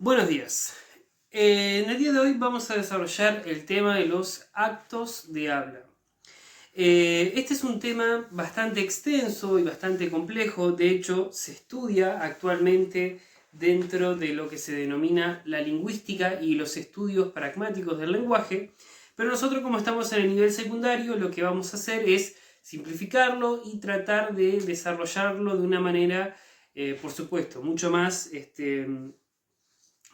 Buenos días. En el día de hoy vamos a desarrollar el tema de los actos de habla. Este es un tema bastante extenso y bastante complejo. De hecho, se estudia actualmente dentro de lo que se denomina la lingüística y los estudios pragmáticos del lenguaje. Pero nosotros, como estamos en el nivel secundario, lo que vamos a hacer es simplificarlo y tratar de desarrollarlo de una manera, por supuesto, mucho más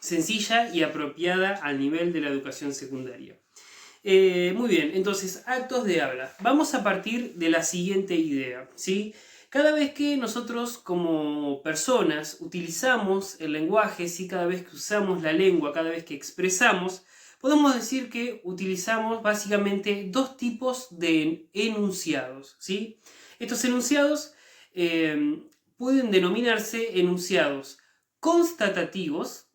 sencilla y apropiada al nivel de la educación secundaria. Muy bien, entonces, actos de habla. Vamos a partir de la siguiente idea, ¿sí? Cada vez que nosotros como personas utilizamos el lenguaje, ¿sí? Cada vez que usamos la lengua, cada vez que expresamos, podemos decir que utilizamos básicamente dos tipos de enunciados, ¿sí? Estos enunciados pueden denominarse enunciados constatativos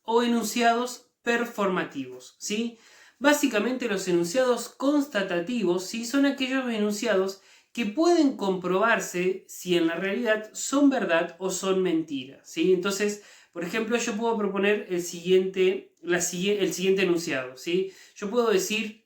o enunciados performativos, ¿sí? Básicamente los enunciados constatativos, ¿sí? Son aquellos enunciados que pueden comprobarse si en la realidad son verdad o son mentira, ¿sí? Entonces, por ejemplo, yo puedo proponer el siguiente enunciado, ¿sí? Yo puedo decir,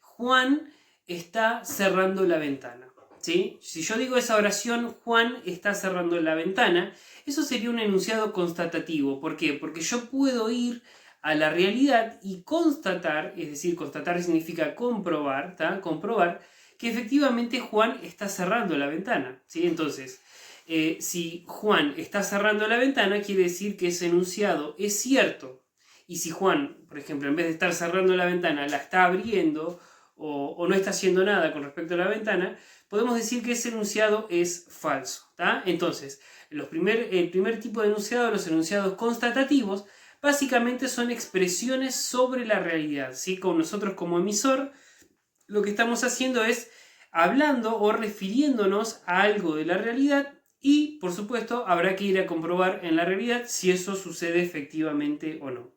Juan está cerrando la ventana, ¿sí? Si yo digo esa oración, Juan está cerrando la ventana, eso sería un enunciado constatativo. ¿Por qué? Porque yo puedo ir a la realidad y constatar, es decir, constatar significa comprobar, ¿tá? Comprobar que efectivamente Juan está cerrando la ventana, ¿sí? Entonces, si Juan está cerrando la ventana, quiere decir que ese enunciado es cierto. Y si Juan, por ejemplo, en vez de estar cerrando la ventana, la está abriendo o no está haciendo nada con respecto a la ventana, podemos decir que ese enunciado es falso, ¿tá? Entonces, el primer tipo de enunciado, los enunciados constatativos, básicamente son expresiones sobre la realidad, ¿sí? Con nosotros como emisor, lo que estamos haciendo es hablando o refiriéndonos a algo de la realidad y, por supuesto, habrá que ir a comprobar en la realidad si eso sucede efectivamente o no.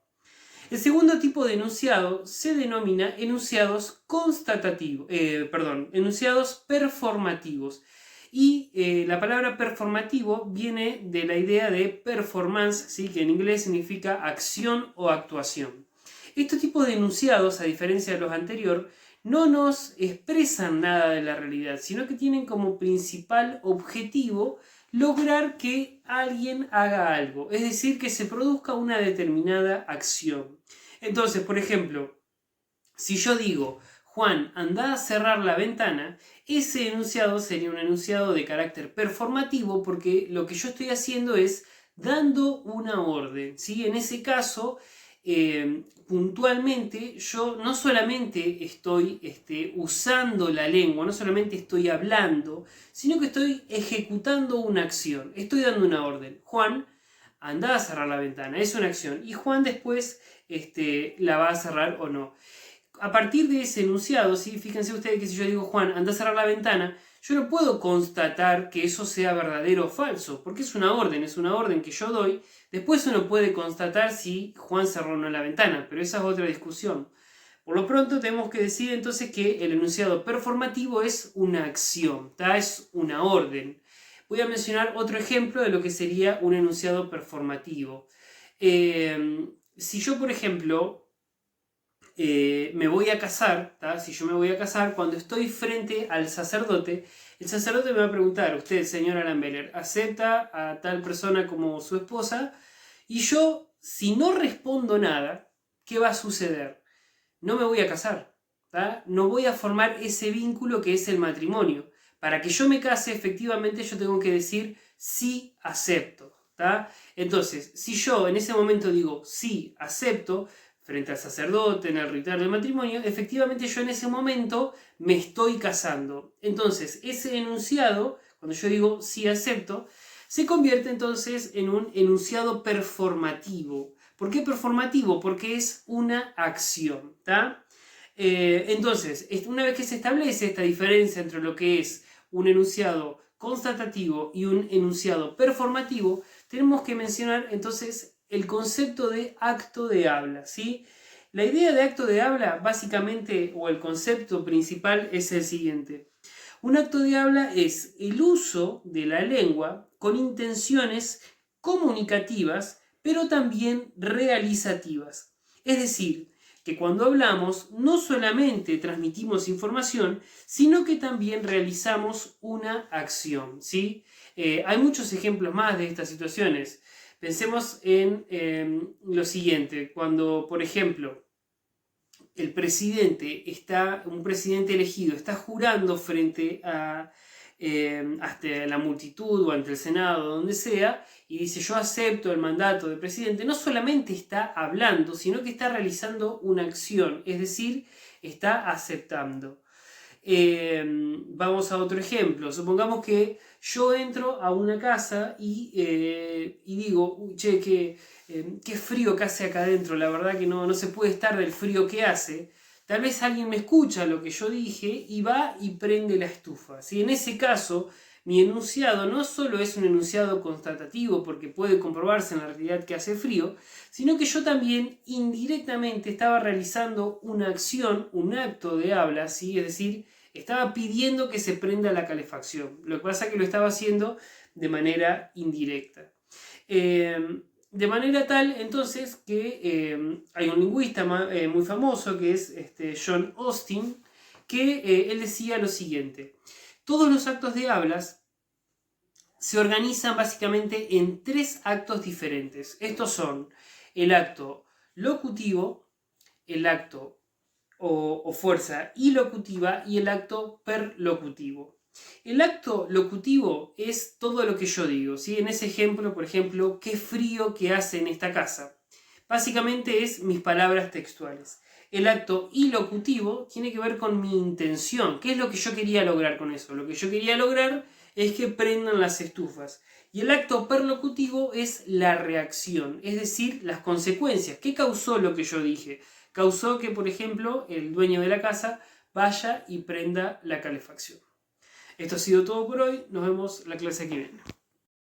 El segundo tipo de enunciado se denomina enunciados enunciados performativos. Y la palabra performativo viene de la idea de performance, ¿sí? Que en inglés significa acción o actuación. Este tipo de enunciados, a diferencia de los anteriores, no nos expresan nada de la realidad, sino que tienen como principal objetivo lograr que alguien haga algo, es decir, que se produzca una determinada acción. Entonces, por ejemplo, si yo digo, Juan, anda a cerrar la ventana, ese enunciado sería un enunciado de carácter performativo porque lo que yo estoy haciendo es dando una orden, ¿sí? En ese caso, puntualmente, yo no solamente estoy usando la lengua, no solamente estoy hablando, sino que estoy ejecutando una acción, estoy dando una orden. Juan, anda a cerrar la ventana, es una acción, y Juan después la va a cerrar o no. A partir de ese enunciado, ¿sí? Fíjense ustedes que si yo digo, Juan, anda a cerrar la ventana, yo no puedo constatar que eso sea verdadero o falso, porque es una orden que yo doy. Después uno puede constatar si Juan cerró o no la ventana, pero esa es otra discusión. Por lo pronto tenemos que decir entonces que el enunciado performativo es una acción, ¿tá? Es una orden. Voy a mencionar otro ejemplo de lo que sería un enunciado performativo. Si yo, por ejemplo, me voy a casar, ¿tá? Si yo me voy a casar, cuando estoy frente al sacerdote, el sacerdote me va a preguntar, usted, señora Lambeller, ¿acepta a tal persona como su esposa? Y yo, si no respondo nada, ¿qué va a suceder? No me voy a casar, ¿tá? No voy a formar ese vínculo que es el matrimonio. Para que yo me case, efectivamente, yo tengo que decir sí, acepto, ¿tá? Entonces, si yo en ese momento digo sí, acepto, frente al sacerdote, en el ritual del matrimonio, efectivamente yo en ese momento me estoy casando. Entonces, ese enunciado, cuando yo digo sí acepto, se convierte entonces en un enunciado performativo. ¿Por qué performativo? Porque es una acción, ¿tá? Entonces, una vez que se establece esta diferencia entre lo que es un enunciado constatativo y un enunciado performativo, tenemos que mencionar entonces el concepto de acto de habla, ¿sí? La idea de acto de habla, básicamente, o el concepto principal es el siguiente. Un acto de habla es el uso de la lengua con intenciones comunicativas pero también realizativas. Es decir, que cuando hablamos no solamente transmitimos información, sino que también realizamos una acción, ¿sí? Hay muchos ejemplos más de estas situaciones. Pensemos en lo siguiente, cuando, por ejemplo, un presidente elegido está jurando frente a hasta la multitud o ante el Senado, donde sea, y dice yo acepto el mandato del presidente, no solamente está hablando, sino que está realizando una acción, es decir, está aceptando. Vamos a otro ejemplo. Supongamos que yo entro a una casa y digo, uy, che, qué frío que hace acá adentro, la verdad que no se puede estar del frío que hace. Tal vez alguien me escucha lo que yo dije y va y prende la estufa. ¿Sí? En ese caso, mi enunciado no solo es un enunciado constatativo porque puede comprobarse en la realidad que hace frío, sino que yo también indirectamente estaba realizando una acción, un acto de habla, ¿sí? Es decir, estaba pidiendo que se prenda la calefacción. Lo que pasa es que lo estaba haciendo de manera indirecta. De manera tal, entonces, que hay un lingüista muy famoso que es John Austin, que él decía lo siguiente: todos los actos de hablas se organizan básicamente en 3 actos diferentes. Estos son el acto locutivo, el acto o fuerza ilocutiva y el acto perlocutivo. El acto locutivo es todo lo que yo digo, ¿sí? En ese ejemplo, por ejemplo, qué frío que hace en esta casa. Básicamente es mis palabras textuales. El acto ilocutivo tiene que ver con mi intención. ¿Qué es lo que yo quería lograr con eso? Lo que yo quería lograr es que prendan las estufas. Y el acto perlocutivo es la reacción, es decir, las consecuencias. ¿Qué causó lo que yo dije? Causó que, por ejemplo, el dueño de la casa vaya y prenda la calefacción. Esto ha sido todo por hoy. Nos vemos la clase que viene.